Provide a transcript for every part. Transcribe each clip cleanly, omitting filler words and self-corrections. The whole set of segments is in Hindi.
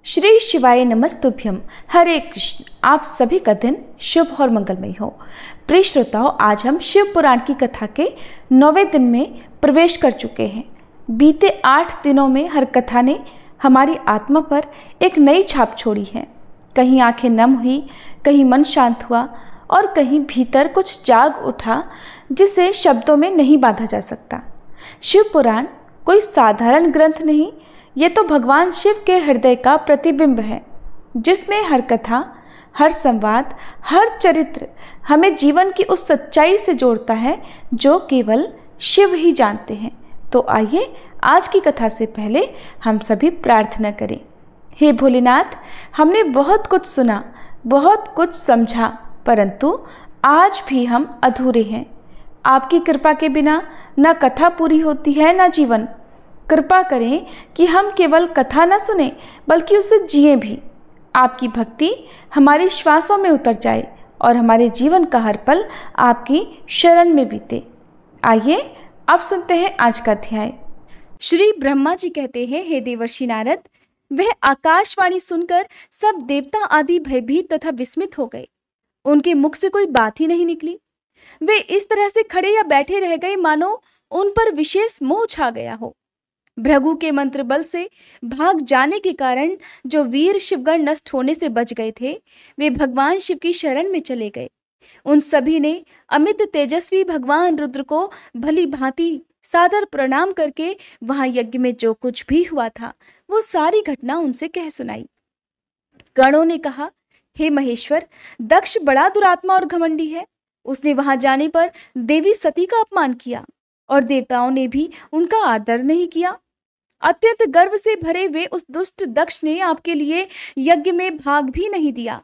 श्री शिवाय नमस्तुभ्यम। हरे कृष्ण। आप सभी का दिन शुभ और मंगलमय हो। प्रिय श्रोताओं, आज हम शिव पुराण की कथा के 9वें दिन में प्रवेश कर चुके हैं। बीते 8 दिनों में हर कथा ने हमारी आत्मा पर एक नई छाप छोड़ी है। कहीं आंखें नम हुई, कहीं मन शांत हुआ और कहीं भीतर कुछ जाग उठा जिसे शब्दों में नहीं बांधा जा सकता। शिव पुराण कोई साधारण ग्रंथ नहीं, ये तो भगवान शिव के हृदय का प्रतिबिंब है, जिसमें हर कथा, हर संवाद, हर चरित्र हमें जीवन की उस सच्चाई से जोड़ता है जो केवल शिव ही जानते हैं। तो आइए आज की कथा से पहले हम सभी प्रार्थना करें। हे भोलेनाथ, हमने बहुत कुछ सुना, बहुत कुछ समझा, परंतु आज भी हम अधूरे हैं। आपकी कृपा के बिना न कथा पूरी होती है न जीवन। कृपा करें कि हम केवल कथा न सुने बल्कि उसे जिए भी। आपकी भक्ति हमारी श्वासों में उतर जाए और हमारे जीवन का हर पल आपकी शरण में बीते। आइए अब सुनते हैं आज का अध्याय। श्री ब्रह्मा जी कहते हैं, हे देवर्षि नारद, वह आकाशवाणी सुनकर सब देवता आदि भयभीत तथा विस्मित हो गए। उनके मुख से कोई बात ही नहीं निकली। वे इस तरह से खड़े या बैठे रह गए मानो उन पर विशेष मोह छा गया हो। भृगु के मंत्र बल से भाग जाने के कारण जो वीर शिवगण नष्ट होने से बच गए थे, वे भगवान शिव की शरण में चले गए। उन सभी ने अमित तेजस्वी भगवान रुद्र को भली भांति सादर प्रणाम करके वहां यज्ञ में जो कुछ भी हुआ था वो सारी घटना उनसे कह सुनाई। गणों ने कहा, हे महेश्वर, दक्ष बड़ा दुरात्मा और घमंडी है। उसने वहां जाने पर देवी सती का अपमान किया और देवताओं ने भी उनका आदर नहीं किया। अत्यंत गर्व से भरे वे उस दुष्ट दक्ष ने आपके लिए यज्ञ में भाग भी नहीं दिया,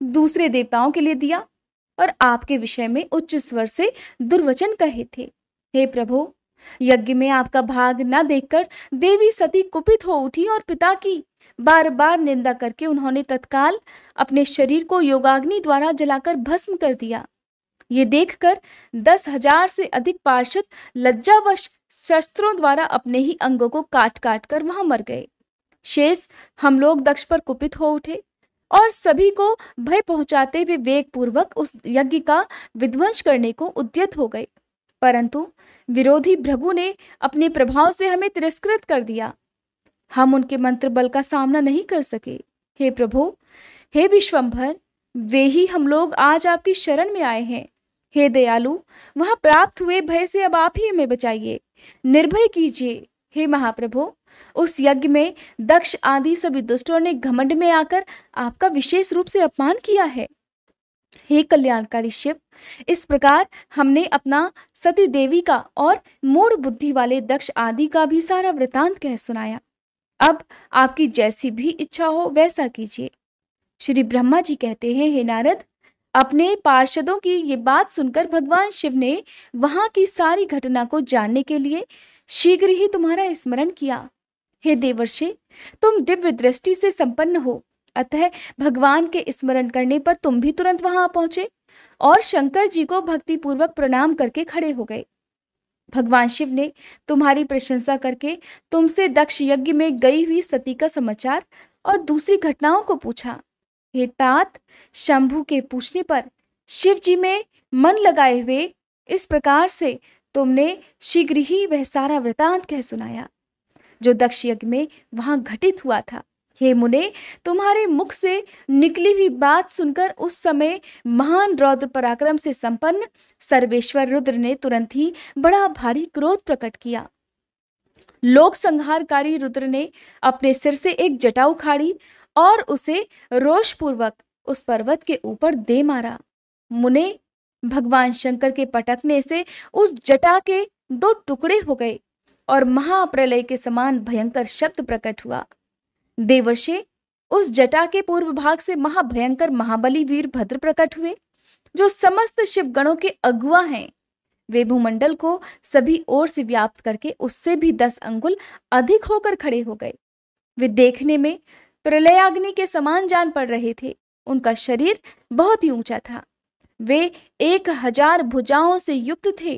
दूसरे देवताओं के लिए दिया और आपके विषय में उच्च स्वर से दुर्वचन कहे थे। हे प्रभु, यज्ञ में आपका भाग न देखकर देवी सती कुपित हो उठी और पिता की बार बार निंदा करके उन्होंने तत्काल अपने शरीर को योगाग्नि द्वारा जलाकर भस्म कर दिया। ये देखकर 10,000 से अधिक पार्षद लज्जावश शस्त्रों द्वारा अपने ही अंगों को काट काट कर वहां मर गए। शेष हम लोग दक्ष पर कुपित हो उठे और सभी को भय पहुंचाते हुए वेग पूर्वक उस यज्ञ का विध्वंस करने को उद्यत हो गए, परंतु विरोधी भृगु ने अपने प्रभाव से हमें तिरस्कृत कर दिया। हम उनके मंत्र बल का सामना नहीं कर सके। हे प्रभु, हे विश्वंभर, वे ही हम लोग आज आपकी शरण में आए हैं। हे दयालु, वहां प्राप्त हुए भय से अब आप ही हमें बचाइए, निर्भय कीजिए। हे महाप्रभु, उस यज्ञ में दक्ष आदि सभी दुष्टों ने घमंड में आकर आपका विशेष रूप से अपमान किया है। हे कल्याणकारी शिव, इस प्रकार हमने अपना सती देवी का और मूढ़ बुद्धि वाले दक्ष आदि का भी सारा वृतांत कह सुनाया। अब आपकी जैसी भी इच्छा हो वैसा कीजिए। श्री ब्रह्मा जी कहते हैं, हे नारद, अपने पार्षदों की ये बात सुनकर भगवान शिव ने वहां की सारी घटना को जानने के लिए शीघ्र ही तुम्हारा स्मरण किया। हे देवर्षि, तुम दिव्य दृष्टि से संपन्न हो, अतः भगवान के स्मरण करने पर तुम भी तुरंत वहां पहुंचे और शंकर जी को भक्ति पूर्वक प्रणाम करके खड़े हो गए। भगवान शिव ने तुम्हारी प्रशंसा करके तुमसे दक्ष यज्ञ में गई हुई सती का समाचार और दूसरी घटनाओं को पूछा। हे तात, शंभु के पूछने पर शिव जी में मन लगाए हुए इस प्रकार से तुमने शीघ्र ही वह सारा वृतांत कह सुनाया जो दक्ष यज्ञ में वहां घटित हुआ था। हे मुने, तुम्हारे मुख से निकली हुई बात सुनकर उस समय महान रौद्र पराक्रम से संपन्न सर्वेश्वर रुद्र ने तुरंत ही बड़ा भारी क्रोध प्रकट किया। लोक संहारकारी रुद्र ने अपने सिर से एक जटा उखाड़ी और उसे रोषपूर्वक उस पर्वत के ऊपर दे मारा। मुने, भगवान शंकर के पटकने से उस जटा के 2 टुकड़े हो गए और महाप्रलय के समान भयंकर शब्द प्रकट हुआ। देवर्षि, उस जटा के पूर्व भाग से महाभयंकर महाबली वीर भद्र प्रकट हुए, जो समस्त शिवगणों के अगुआ हैं। वे भूमंडल को सभी ओर से व्याप्त करके उससे भी 10 अंगुल अधिक होकर खड़े हो गए। वे देखने में प्रलयाग्नि के समान जान पड़ रहे थे। उनका शरीर बहुत ही ऊंचा था। वे 1000 भुजाओं से युक्त थे।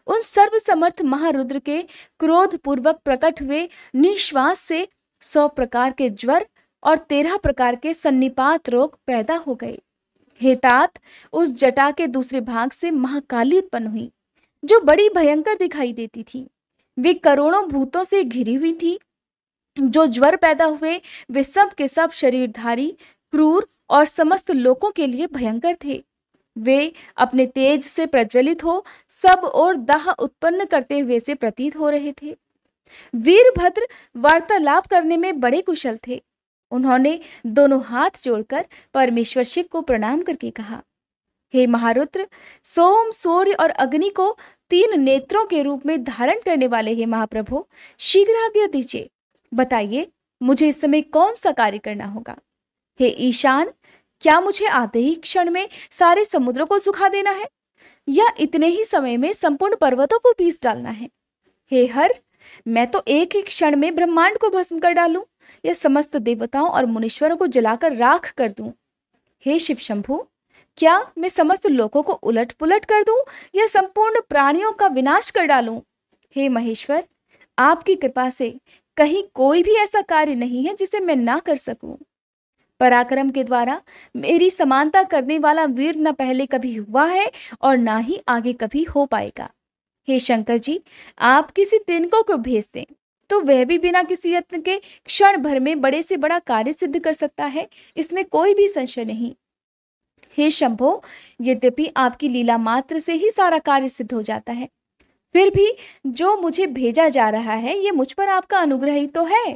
उन सर्वसमर्थ महारुद्र के क्रोध पूर्वक प्रकट हुए निश्वास से 100 प्रकार के ज्वर और 13 प्रकार के सन्निपात रोग पैदा हो गए। हे तात, उस जटा के दूसरे भाग से महाकाली उत्पन्न हुई, जो बड़ी भयंकर दिखाई देती थी। वे करोड़ों भूतों से घिरी हुई थी। जो ज्वर पैदा हुए वे सब के सब शरीरधारी, क्रूर और समस्त लोगों के लिए भयंकर थे। वे अपने तेज से प्रज्वलित हो सब और दाह उत्पन्न करते हुए से प्रतीत हो रहे थे। वीरभद्र वार्तालाप करने में बड़े कुशल थे। उन्होंने दोनों हाथ जोड़कर परमेश्वर शिव को प्रणाम करके कहा, हे महारुद्र, सोम, सूर्य और अग्नि को 3 नेत्रों के रूप में धारण करने वाले हे महाप्रभु, शीघ्र आज्ञा दीजिए। बताइए, मुझे इस समय कौन सा कार्य करना होगा? हे ईशान, क्या मुझे आते ही क्षण में सारे समुद्रों को सुखा देना है, या इतने ही समय में संपूर्ण पर्वतों को पीस डालना है? हे हर, मैं तो एक ही क्षण में ब्रह्मांड को भस्म कर डालूं, या समस्त देवताओं और मुनीश्वरों को जलाकर राख कर दूं? हे शिव शंभु, क्या मैं समस्त लोगों को उलट पुलट कर दूं, या संपूर्ण प्राणियों का विनाश कर डालूं? हे महेश्वर, आपकी कृपा से कहीं कोई भी ऐसा कार्य नहीं है जिसे मैं ना कर सकूं। पराक्रम के द्वारा मेरी समानता करने वाला वीर न पहले कभी हुआ है और ना ही आगे कभी हो पाएगा। हे शंकर जी, आप किसी तिनको को भेज दें तो वह भी बिना किसी यत्न के क्षण भर में बड़े से बड़ा कार्य सिद्ध कर सकता है, इसमें कोई भी संशय नहीं। हे शंभो, यद्यपि आपकी लीला मात्र से ही सारा कार्य सिद्ध हो जाता है, फिर भी जो मुझे भेजा जा रहा है ये मुझ पर आपका अनुग्रह ही तो है।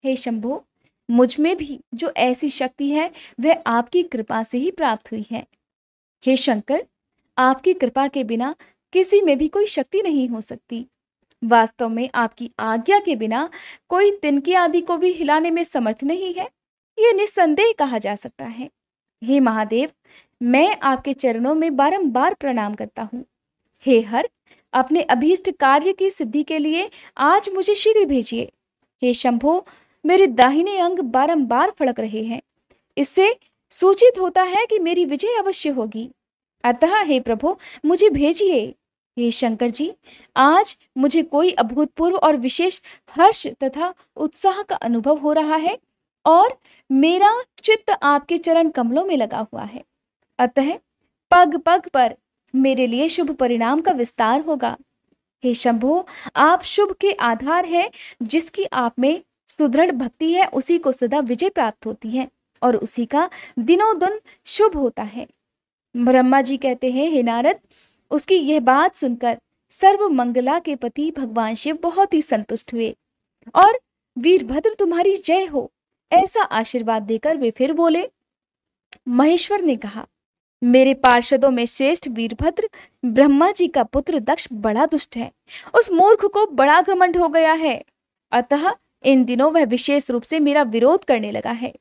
हे शंभो, मुझ में भी जो ऐसी शक्ति है वह आपकी कृपा से ही प्राप्त हुई है। हे शंकर, आपकी कृपा के बिना किसी में भी कोई शक्ति नहीं हो सकती। वास्तव में आपकी आज्ञा के बिना कोई तिनके आदि को भी हिलाने में समर्थ नहीं है, ये निस्संदेह कहा जा सकता है। हे महादेव, मैं आपके चरणों में बारंबार प्रणाम करता हूँ। हे हर, अपने अभीष्ट कार्य की सिद्धि के लिए आज मुझे शीघ्र भेजिए। हे शंभो, मेरे दाहिने अंग बारंबार फड़क रहे हैं, इससे सूचित होता है कि मेरी विजय अवश्य होगी। अतः हे प्रभु, मुझे भेजिए। हे शंकर जी, आज मुझे कोई अभूतपूर्व और विशेष हर्ष तथा उत्साह का अनुभव हो रहा है और मेरा चित्त आपके चरण कमलों में लगा हुआ है। अतः पग पग पर मेरे लिए शुभ परिणाम का विस्तार होगा। हे शंभो, आप शुभ के आधार है। जिसकी आप में सुदृढ़ भक्ति है उसी को सदा विजय प्राप्त होती है और उसी का दिनों दिन शुभ होता है। ब्रह्मा जी कहते हैं, हे नारद, उसकी यह बात सुनकर सर्व मंगला के पति भगवान शिव बहुत ही संतुष्ट हुए और वीरभद्र तुम्हारी जय हो ऐसा आशीर्वाद देकर वे फिर बोले। महेश्वर ने कहा, मेरे पार्षदों में श्रेष्ठ वीरभद्र ब्रह्मा जी का पुत्र दक्ष बड़ा दुष्ट है। उस मूर्ख को बड़ा घमंड हो गया है, अतः इन दिनों वह विशेष रूप से मेरा विरोध करने लगा है।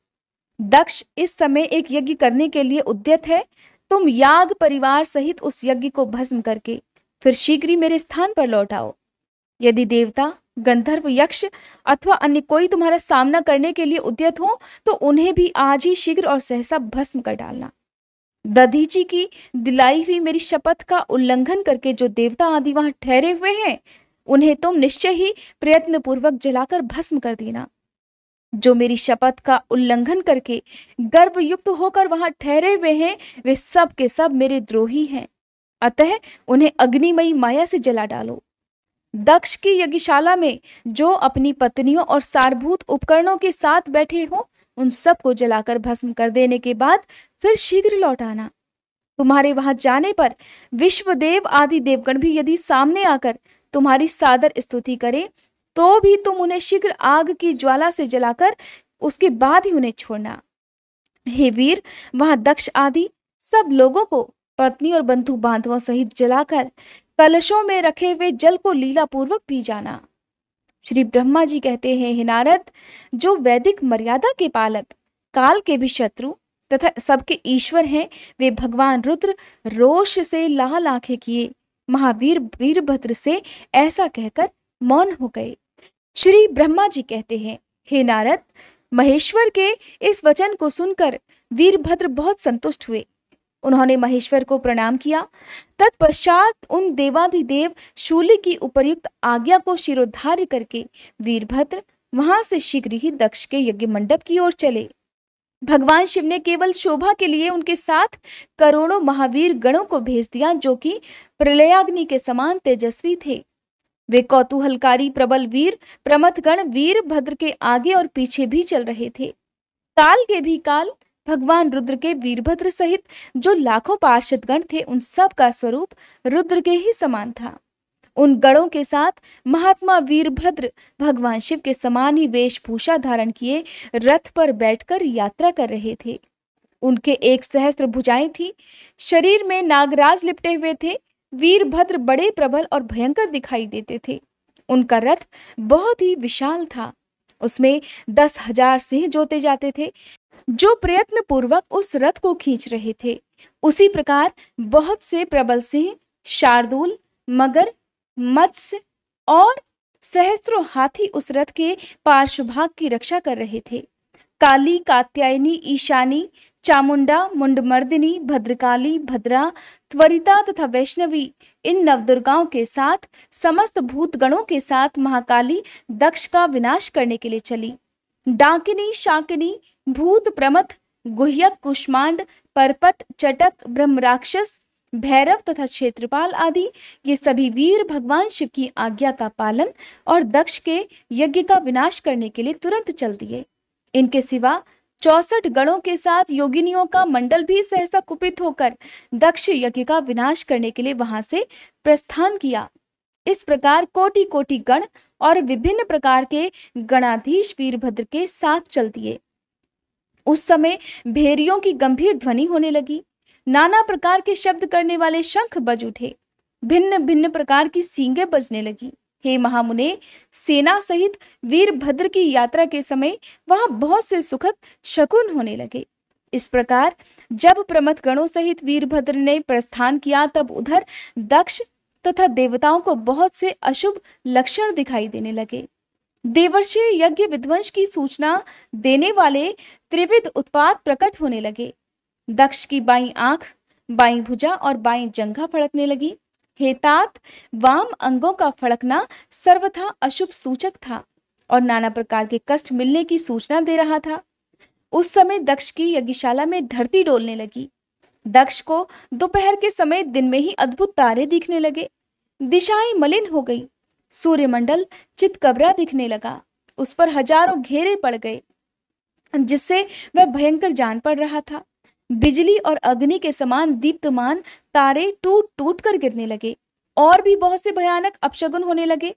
दक्ष इस समय एक यज्ञ करने के लिए उद्यत है। तुम याग परिवार सहित उस यज्ञ को भस्म करके फिर शीघ्र ही मेरे स्थान पर लौट आओ। यदि देवता, गंधर्व, यक्ष अथवा अन्य कोई तुम्हारा सामना करने के लिए उद्यत हो तो उन्हें भी आज ही शीघ्र और सहसा भस्म कर डालना। दधीची की दिलाई हुई मेरी शपथ का उल्लंघन करके जो देवता आदि वहां ठहरे हुए हैं उन्हें तुम निश्चय ही प्रयत्न पूर्वक जलाकर भस्म कर देना। जो मेरी शपथ का उल्लंघन करके गर्भयुक्त होकर वहां ठहरे हुए हैं वे सब के सब मेरे द्रोही हैं, अतः उन्हें अग्निमयी माया से जला डालो। दक्ष की यज्ञशाला में जो अपनी पत्नियों और सारभूत उपकरणों के साथ बैठे हो उन सब को जलाकर भस्म कर देने के बाद फिर शीघ्र लौट आना। तुम्हारे वहां जाने पर विश्वदेव आदि देवगण भी यदि सामने आकर तुम्हारी सादर स्तुति करें तो भी तुम उन्हें शीघ्र आग की ज्वाला से जलाकर उसके बाद ही उन्हें छोड़ना। हे वीर, वहां दक्ष आदि सब लोगों को पत्नी और बंधु बांधवों सहित जलाकर कलशों में रखे हुए जल को लीला पूर्वक पी जाना। श्री ब्रह्मा जी कहते हैं, हे नारद, जो वैदिक मर्यादा के पालक, काल के भी शत्रु तथा सबके ईश्वर हैं, वे भगवान रुद्र रोष से लाल आंखें किए महावीर वीरभद्र से ऐसा कहकर मौन हो गए। श्री ब्रह्मा जी कहते हैं, हे नारद, महेश्वर के इस वचन को सुनकर वीरभद्र बहुत संतुष्ट हुए। उन्होंने महेश्वर को प्रणाम किया। तत्पश्चात उन देवाधिदेव शूली की उपर्युक्त आज्ञा को शिरोधार्य करके वीरभद्र वहां से शीघ्र ही दक्ष के यज्ञ मंडप की ओर चले। भगवान शिव ने केवल शोभा के लिए उनके साथ करोड़ों महावीर गणों को भेज दिया, जो कि प्रलयाग्नि के समान तेजस्वी थे। वे कौतूहलकारी प्रबल वीर प्रमथगण वीरभद्र के आगे और पीछे भी चल रहे थे। काल के भी काल भगवान रुद्र के वीरभद्र सहित जो लाखों पार्षदगण थे, उन सब का स्वरूप रुद्र के ही समान था। उन गणों के साथ महात्मा वीरभद्र भगवान शिव के समान ही वेशभूषा धारण किए रथ पर बैठकर यात्रा कर रहे थे। उनके 1 सहस्त्र भुजाएं थी, शरीर में नागराज लिपटे हुए थे। वीरभद्र बड़े प्रबल और भयंकर दिखाई देते थे। उनका रथ बहुत ही विशाल था, उसमें 10,000 सिंह जोते जाते थे, जो प्रयत्न पूर्वक उस रथ को खींच रहे थे। उसी प्रकार बहुत से प्रबल सिंह, शार्दूल, मगर, मत्स्य और सहस्त्रों हाथी उस रथ के पार्श्वभाग की रक्षा कर रहे थे। काली, कात्यायनी, ईशानी, चामुंडा, मुंडमर्दिनी, भद्रकाली, भद्रा, त्वरिता तथा वैष्णवी, इन नवदुर्गाओं के साथ समस्त भूतगणों के साथ महाकाली दक्ष का विनाश करने के लिए चली। डाकिनी, शाकिनी, भूत, प्रमथ, गुह्यक, कुष्मांड, परपट, चटक, ब्रह्मराक्षस, भैरव तथा क्षेत्रपाल आदि ये सभी वीर भगवान शिव की आज्ञा का पालन और दक्ष के यज्ञ का विनाश करने के लिए तुरंत चल दिए। इनके सिवा 64 गणों के साथ योगिनियों का मंडल भी सहसा कुपित होकर दक्ष यज्ञ का विनाश करने के लिए वहां से प्रस्थान किया। इस प्रकार कोटि कोटि गण और विभिन्न प्रकार के गणाधीश वीरभद्र के साथ चल दिए। उस समय भेरियों की गंभीर ध्वनि होने लगी, नाना प्रकार के शब्द करने वाले शंख बज उठे, भिन्न भिन्न प्रकार की सींगें बजने लगी। हे महामुने, सेना सहित वीरभद्र की यात्रा के समय वहां बहुत से सुखद शकुन होने लगे। इस प्रकार जब प्रमथ गणों सहित वीरभद्र ने प्रस्थान किया, तब उधर दक्ष तथा देवताओं को बहुत से अशुभ लक्षण दिखाई देने लगे। देवर्षि यज्ञ विध्वंस की सूचना देने वाले त्रिविध उत्पात प्रकट होने लगे। दक्ष की बाईं आंख, बाईं भुजा और बाईं जंघा फड़कने लगी। हे तात, वाम अंगों का फड़कना सर्वथा अशुभ सूचक था और नाना प्रकार के कष्ट मिलने की सूचना दे रहा था। उस समय दक्ष की यज्ञशाला में धरती डोलने लगी। दक्ष को दोपहर के समय दिन में ही अद्भुत तारे दिखने लगे। दिशाएं मलिन हो गई, सूर्यमंडल चितकबरा दिखने लगा, उस पर हजारों घेरे पड़ गए, जिससे वह भयंकर जान पड़ रहा था। बिजली और अग्नि के समान दीप्तमान तारे टूट टूट कर गिरने लगे और भी बहुत से भयानक अपशगुन होने लगे।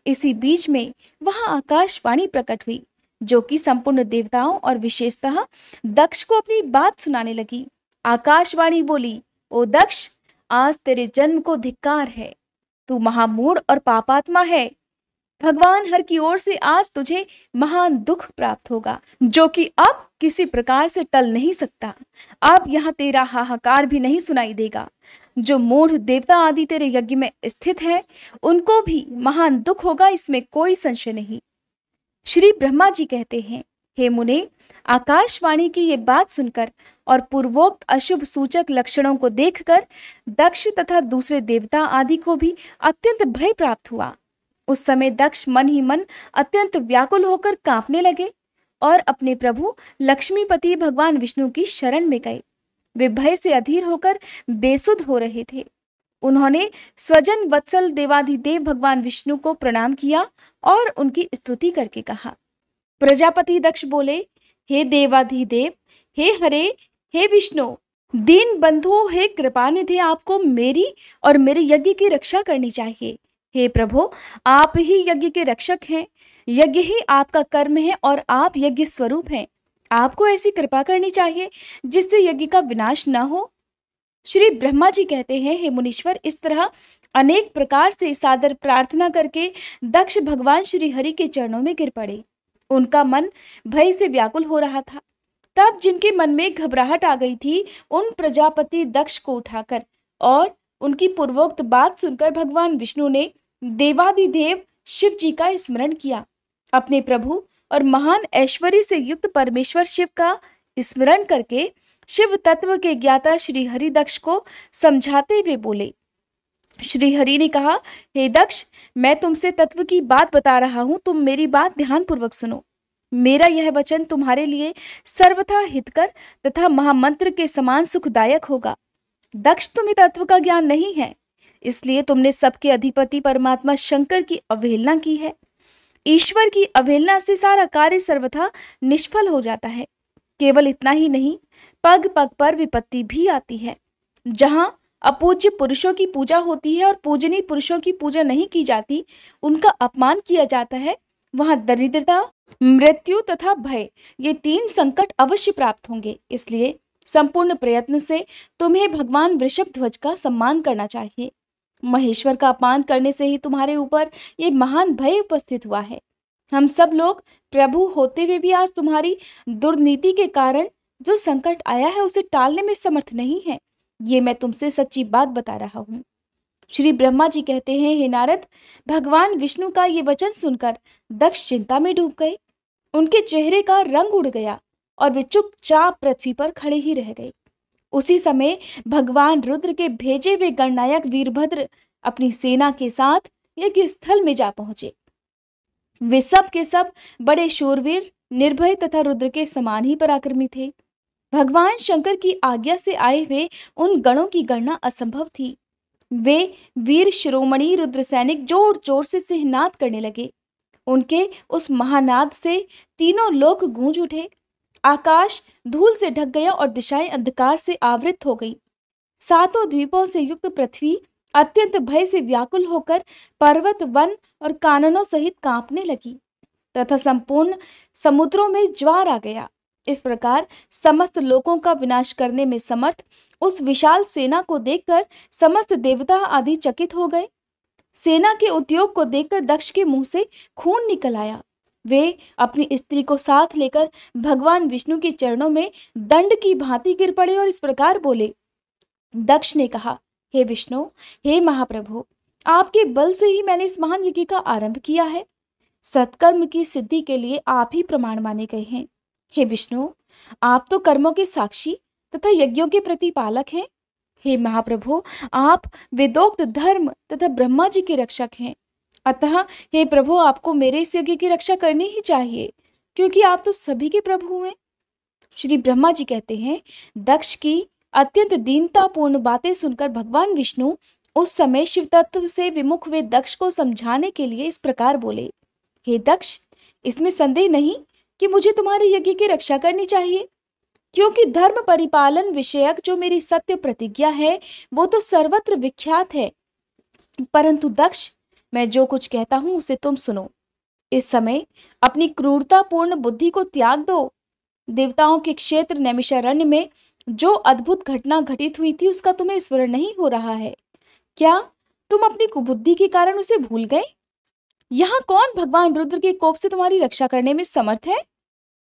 इसी बीच में वहां आकाशवाणी प्रकट हुई, जो कि संपूर्ण देवताओं और विशेषतः दक्ष को अपनी बात सुनाने लगी। आकाशवाणी बोली, ओ दक्ष, आज तेरे जन्म को धिक्कार है, तू महामूढ़ और पापात्मा है। भगवान हर की ओर से आज तुझे महान दुख प्राप्त होगा, जो कि अब किसी प्रकार से टल नहीं सकता। अब यहाँ तेरा हाहाकार भी नहीं सुनाई देगा। जो मूढ़ देवता आदि तेरे यज्ञ में स्थित है, उनको भी महान दुख होगा, इसमें कोई संशय नहीं। श्री ब्रह्मा जी कहते हैं, हे मुने, आकाशवाणी की ये बात सुनकर और पूर्वोक्त अशुभ सूचक लक्षणों को देखकर दक्ष तथा दूसरे देवता आदि को भी अत्यंत भय प्राप्त हुआ। उस समय दक्ष मन ही मन अत्यंत व्याकुल होकर कांपने लगे और अपने प्रभु लक्ष्मीपति भगवान विष्णु की शरण में गए। वे भय से अधीर होकर बेसुध हो रहे थे। उन्होंने स्वजन वत्सल देवाधिदेव भगवान विष्णु को प्रणाम किया और उनकी स्तुति करके कहा। प्रजापति दक्ष बोले, हे देवाधिदेव, हे हरे, हे विष्णु, दीन बंधु, हे कृपानिधि, आपको मेरी और मेरे यज्ञ की रक्षा करनी चाहिए। हे प्रभु, आप ही यज्ञ के रक्षक हैं, यज्ञ ही आपका कर्म है और आप यज्ञ स्वरूप हैं। आपको ऐसी कृपा करनी चाहिए जिससे यज्ञ का विनाश न हो। श्री ब्रह्मा जी कहते हैं, हे मुनीश्वर, इस तरह अनेक प्रकार से सादर प्रार्थना करके दक्ष भगवान श्री हरि के चरणों में गिर पड़े। उनका मन भय से व्याकुल हो रहा था। तब जिनके मन में घबराहट आ गई थी, उन प्रजापति दक्ष को उठाकर और उनकी पूर्वोक्त बात सुनकर भगवान विष्णु ने देवादिदेव शिव जी का स्मरण किया। अपने प्रभु और महान ऐश्वर्य से युक्त परमेश्वर शिव का स्मरण करके शिव तत्व के ज्ञाता श्री हरि दक्ष को समझाते हुए बोले, श्री हरि ने कहा, हे दक्ष, मैं तुमसे तत्व की बात बता रहा हूं, तुम मेरी बात ध्यानपूर्वक सुनो। मेरा यह वचन तुम्हारे लिए सर्वथा हितकर तथा महामंत्र के समान सुखदायक होगा। दक्ष, तुम्हें तत्व का ज्ञान नहीं है, इसलिए तुमने सबके अधिपति परमात्मा शंकर की अवहेलना की है। ईश्वर की अवहेलना से सारा कार्य सर्वथा निष्फल हो जाता है। केवल इतना ही नहीं, पग पग पर विपत्ति भी आती है। जहां अपूज्य पुरुषों की पूजा होती है और पूजनीय पुरुषों की पूजा नहीं की जाती, उनका अपमान किया जाता है, वहां दरिद्रता, मृत्यु तथा भय, ये 3 संकट अवश्य प्राप्त होंगे। इसलिए संपूर्ण प्रयत्न से तुम्हें भगवान वृषभध्वज का सम्मान करना चाहिए। महेश्वर का अपमान करने से ही तुम्हारे ऊपर ये महान भय उपस्थित हुआ है। हम सब लोग प्रभु होते हुए भी आज तुम्हारी दुर्नीति के कारण जो संकट आया है उसे टालने में समर्थ नहीं है। ये मैं तुमसे सच्ची बात बता रहा हूँ। श्री ब्रह्मा जी कहते हैं, हे नारद, भगवान विष्णु का ये वचन सुनकर दक्ष चिंता में डूब गए। उनके चेहरे का रंग उड़ गया और वे चुपचाप पृथ्वी पर खड़े ही रह गए। उसी समय भगवान रुद्र के भेजे हुए गणनायक वीरभद्र अपनी सेना के साथ यज्ञ स्थल में जा पहुंचे। वे सब के सब बड़े शूरवीर, निर्भय तथा रुद्र के समान ही पराक्रमी थे। भगवान शंकर की आज्ञा से आए हुए उन गणों की गणना असंभव थी। वे वीर शिरोमणि रुद्र सैनिक जोर जोर से सिंहनाद करने लगे। उनके उस महानाद से तीनों लोक गूंज उठे। आकाश धूल से ढक गया और दिशाएं अंधकार से आवृत हो गई। 7 द्वीपों से युक्त पृथ्वी अत्यंत भय से व्याकुल होकर पर्वत, वन और काननों सहित कांपने लगी तथा संपूर्ण समुद्रों में ज्वार आ गया। इस प्रकार समस्त लोकों का विनाश करने में समर्थ उस विशाल सेना को देखकर समस्त देवता आदि चकित हो गए। सेना के उद्योग को देखकर दक्ष के मुंह से खून निकल आया। वे अपनी स्त्री को साथ लेकर भगवान विष्णु के चरणों में दंड की भांति गिर पड़े और इस प्रकार बोले। दक्ष ने कहा, हे विष्णु, हे महाप्रभु, आपके बल से ही मैंने इस महान यज्ञ का आरंभ किया है। सत्कर्म की सिद्धि के लिए आप ही प्रमाण माने गए हैं। हे विष्णु, आप तो कर्मों के साक्षी तथा यज्ञों के प्रतिपालक हैं। हे महाप्रभु, आप वेदोक्त धर्म तथा ब्रह्मा जी के रक्षक हैं। अतः हे प्रभु, आपको मेरे इस यज्ञ की रक्षा करनी ही चाहिए, क्योंकि आप तो सभी के प्रभु हैं। श्री ब्रह्मा जी कहते हैं, दक्ष की अत्यंत दीनतापूर्ण बातें सुनकर भगवान विष्णु उस समय शिव तत्व से विमुख वे दक्ष को समझाने के लिए इस प्रकार बोले। हे दक्ष, इसमें संदेह नहीं कि मुझे तुम्हारे यज्ञ की रक्षा करनी चाहिए, क्योंकि धर्म परिपालन विषयक जो मेरी सत्य प्रतिज्ञा है वो तो सर्वत्र विख्यात है। परंतु दक्ष, मैं जो कुछ कहता हूं उसे तुम सुनो। इस समय अपनी क्रूरतापूर्ण बुद्धि को त्याग दो। देवताओं के क्षेत्र नैमिषारण्य में जो अद्भुत घटना घटित हुई थी उसका तुम्हें स्मरण नहीं हो रहा है क्या? तुम अपनी कुबुद्धि के कारण उसे भूल गए? यहाँ कौन भगवान रुद्र के कोप से तुम्हारी रक्षा करने में समर्थ है?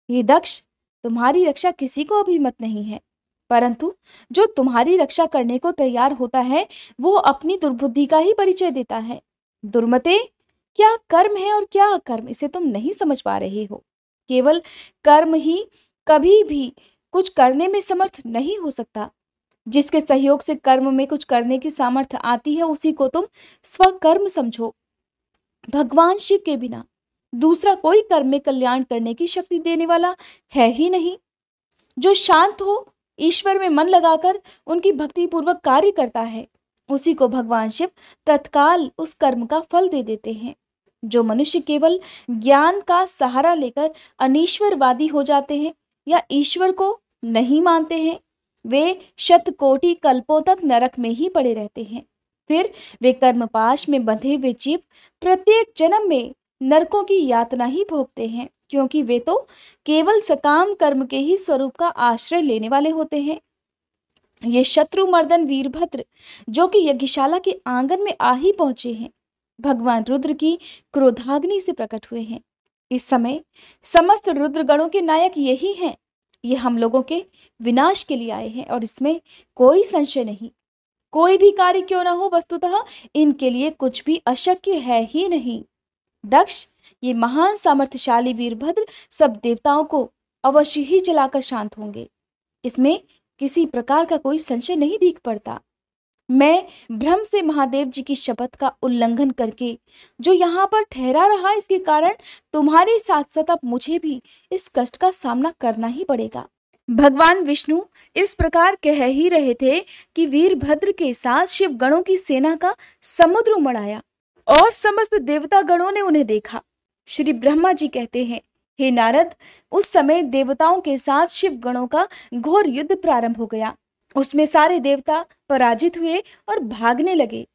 ये दक्ष, तुम्हारी रक्षा किसी को अभिमत नहीं है, परंतु जो तुम्हारी रक्षा करने को तैयार होता है वो अपनी दुर्बुद्धि का ही परिचय देता है। दुर्मते, क्या कर्म है और क्या अकर्म, इसे तुम नहीं समझ पा रहे हो। केवल कर्म ही कभी भी कुछ करने में समर्थ नहीं हो सकता। जिसके सहयोग से कर्म में कुछ करने की सामर्थ्य आती है उसी को तुम स्वकर्म समझो। भगवान शिव के बिना दूसरा कोई कर्म में कल्याण करने की शक्ति देने वाला है ही नहीं। जो शांत हो, ईश्वर में मन लगाकर उनकी भक्ति पूर्वक कार्य करता है, उसी को भगवान शिव तत्काल उस कर्म का फल दे देते हैं। जो मनुष्य केवल ज्ञान का सहारा लेकर अनीश्वरवादी हो जाते हैं या ईश्वर को नहीं मानते हैं, वे शतकोटि कल्पों तक नरक में ही पड़े रहते हैं। फिर वे कर्मपाश में बंधे हुए जीव प्रत्येक जन्म में नरकों की यातना ही भोगते हैं, क्योंकि वे तो केवल सकाम कर्म के ही स्वरूप का आश्रय लेने वाले होते हैं। ये शत्रुमर्दन वीरभद्र जो कि यज्ञशाला के आंगन में आ ही पहुंचे हैं, भगवान रुद्र की क्रोधाग्नि से प्रकट हुए हैं। इस समय समस्त रुद्रगणों के नायक यही हैं। ये हम लोगों के विनाश के लिए आए हैं और इसमें कोई संशय नहीं। कोई भी कार्य क्यों ना हो, वस्तुतः इनके लिए कुछ भी अशक्य है ही नहीं। दक्ष, ये महान सामर्थ्यशाली वीरभद्र सब देवताओं को अवश्य ही जलाकर शांत होंगे, इसमें किसी प्रकार का कोई संशय नहीं दिख पड़ता। मैं भ्रम से महादेव जी की शपथ का उल्लंघन करके जो यहाँ पर ठहरा रहा, इसके कारण तुम्हारे साथ साथ अब मुझे भी इस कष्ट का सामना करना ही पड़ेगा। भगवान विष्णु इस प्रकार कह ही रहे थे कि वीरभद्र के साथ शिव गणों की सेना का समुद्र उमड़ आया और समस्त देवता गणों ने उन्हें देखा। श्री ब्रह्मा जी कहते हैं, हे नारद, उस समय देवताओं के साथ शिव गणों का घोर युद्ध प्रारंभ हो गया। उसमें सारे देवता पराजित हुए और भागने लगे।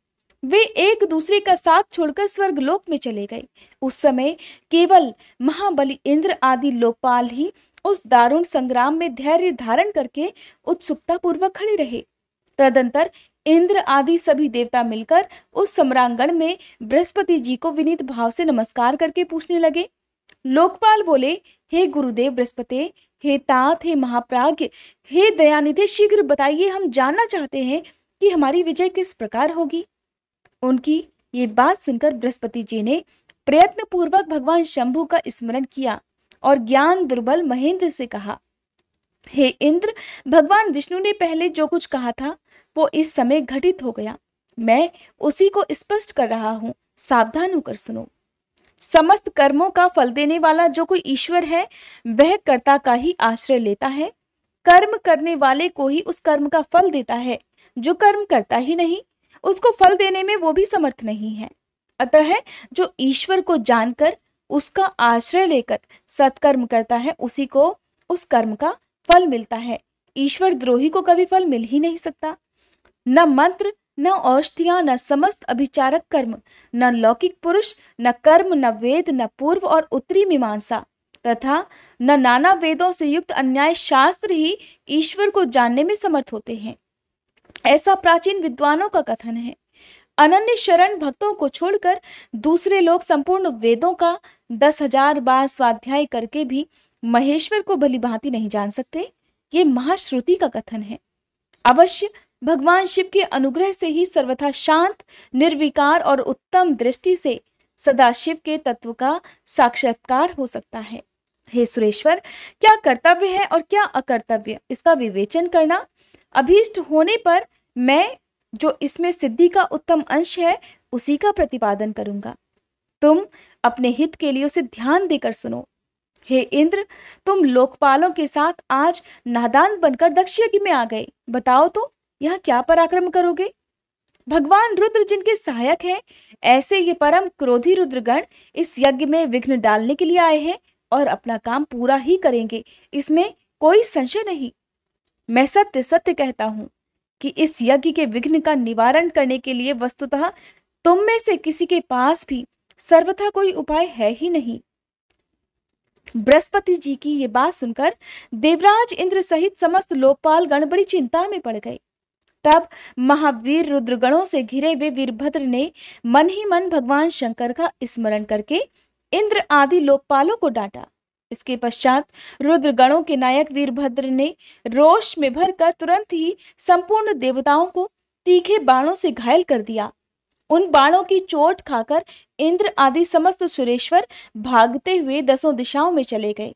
वे एक दूसरे का साथ छोड़कर स्वर्गलोक में चले गए। उस समय केवल महाबली इंद्र आदि लोकपाल ही उस दारुण संग्राम में धैर्य धारण करके उत्सुकता पूर्वक खड़े रहे। तदंतर इंद्र आदि सभी देवता मिलकर उस सम्रांगण में बृहस्पति जी को विनीत भाव से नमस्कार करके पूछने लगे। लोकपाल बोले, हे गुरुदेव बृहस्पति, हे तात, हे महाप्राज्ञ, हे दयानिधि, शीघ्र बताइए, हम जानना चाहते हैं कि हमारी विजय किस प्रकार होगी। उनकी ये बात सुनकर बृहस्पति जी ने प्रयत्न पूर्वक भगवान शंभु का स्मरण किया और ज्ञान दुर्बल महेंद्र से कहा, हे इंद्र, भगवान विष्णु ने पहले जो कुछ कहा था वो इस समय घटित हो गया। मैं उसी को स्पष्ट कर रहा हूं, सावधान होकर सुनो। समस्त कर्मों का फल देने वाला जो कोई ईश्वर है वह कर्ता का ही आश्रय लेता है। कर्म करने वाले को ही उस कर्म का फल देता है। जो कर्म करता ही नहीं, उसको फल देने में वो भी समर्थ नहीं है। अतः जो ईश्वर को जानकर उसका आश्रय लेकर सत्कर्म करता है, उसी को उस कर्म का फल मिलता है। ईश्वर द्रोही को कभी फल मिल ही नहीं सकता। न मंत्र, न औषधियां, न समस्त अभिचारक कर्म, न लौकिक पुरुष, न कर्म, न वेद, न पूर्व और उत्तरी मीमांसा तथा न नाना वेदों से युक्त अन्याय शास्त्र ही ईश्वर को जानने में समर्थ होते हैं। ऐसा प्राचीन विद्वानों का कथन है। अनन्य शरण भक्तों को छोड़कर दूसरे लोग संपूर्ण वेदों का 10,000 बार स्वाध्याय करके भी महेश्वर को भली भांति नहीं जान सकते। ये महाश्रुति का कथन है। अवश्य भगवान शिव के अनुग्रह से ही सर्वथा शांत, निर्विकार और उत्तम दृष्टि से सदाशिव के तत्व का साक्षात्कार हो सकता है। हे सुरेश्वर, क्या कर्तव्य है और क्या अकर्तव्य, इसका विवेचन करना। अभीष्ट होने पर मैं जो इसमें सिद्धि का उत्तम अंश है उसी का प्रतिपादन करूंगा। तुम अपने हित के लिए उसे ध्यान देकर सुनो। हे इंद्र, तुम लोकपालों के साथ आज नादान बनकर दक्ष यज्ञ में आ गए। बताओ तो यहाँ क्या पराक्रम करोगे। भगवान रुद्र जिनके सहायक हैं, ऐसे ये परम क्रोधी रुद्रगण इस यज्ञ में विघ्न डालने के लिए आए हैं और अपना काम पूरा ही करेंगे, इसमें कोई संशय नहीं। मैं सत्य सत्य कहता हूं कि इस यज्ञ के विघ्न का निवारण करने के लिए वस्तुतः तुम में से किसी के पास भी सर्वथा कोई उपाय है ही नहीं। बृहस्पति जी की ये बात सुनकर देवराज इंद्र सहित समस्त लोकपाल गण बड़ी चिंता में पड़ गए। तब महावीर रुद्रगणों से घिरे हुए वीरभद्र ने मन ही मन भगवान शंकर का स्मरण करके इंद्र आदि लोकपालों को डांटा। इसके पश्चात रुद्रगणों के नायक वीरभद्र ने रोष में भरकर तुरंत ही संपूर्ण देवताओं को तीखे बाणों से घायल कर दिया। उन बाणों की चोट खाकर इंद्र आदि समस्त सुरेश्वर भागते हुए 10 दिशाओं में चले गए।